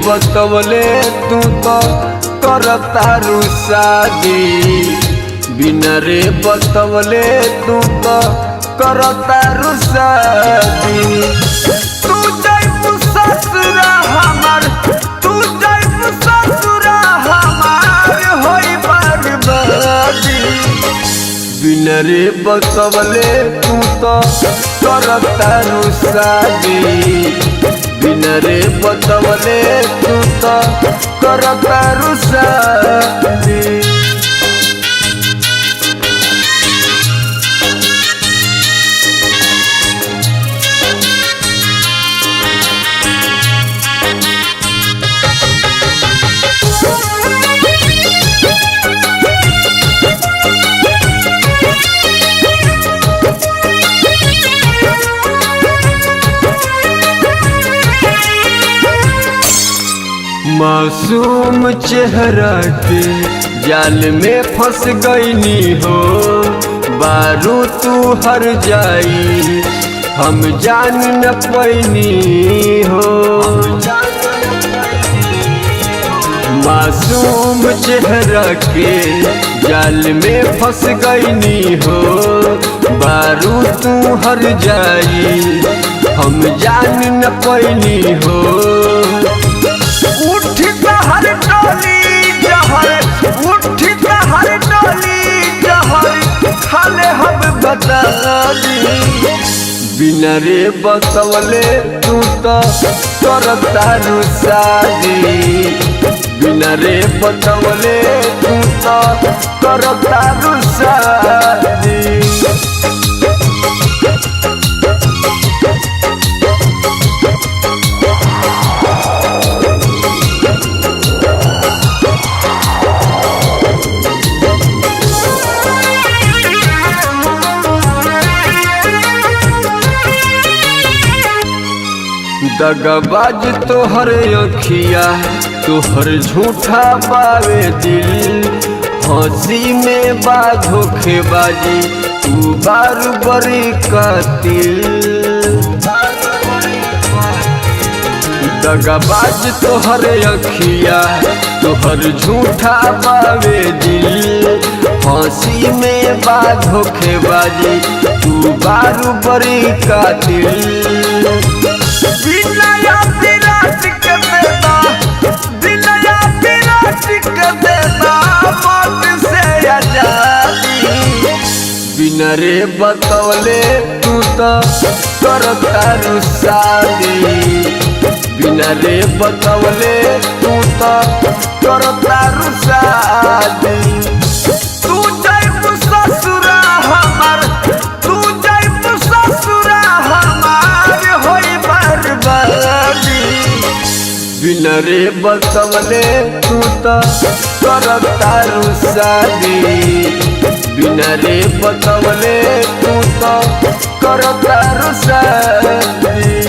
बतवले तू तो करतारू शादी, बिना रे बतवले तू तो करतारू शादी। तू जाइबू ससुरा हमार, तू जाइबू ससुरा हमार होई बर्बादी, बिना रे बतवले तू तो करतारू शादी, बिना रे बतवले तू तो करतारू शादी। मासूम चेहरा के जाल में फंस गईनी हो, बारू तू हर जाई हम जान न पैनी हो। मासूम चेहरा के जाल में फंस गईनी हो, बारू तू हर जाई हम जान न पैनी हो। उठी हर टोली जहर, उठी हर टोली जहर खाले हम बता दी, बिना रे बतवले तू तो करतारू शादी, बिना रे बतवले तू तो करतारू शादी। दगाबाज तोहर अखिया, तोहर झूठा पावे दिल, हंसी में बा धोखेबाजी तू बारू बड़ी कातिल। दगाबाज तोहर अखिया, तोहर झूठा पावे दिल, हंसी में बा धोखेबाजी तू बारू बड़ी कातिल। बिना विराट के देता, बिना विराट के देता मौत से आजादी, बिना रे बतवले तू तो करतारू शादी, बिना रे बतवले तू तो करतारू शादी। तू जाइबू ससुरा हमार, तू जाइबू ससुरा हमार होई बर्बादी, बिना रे बतवले तू तो करतारू शादी, बिना रे बतवले तू तो करतारू शादी।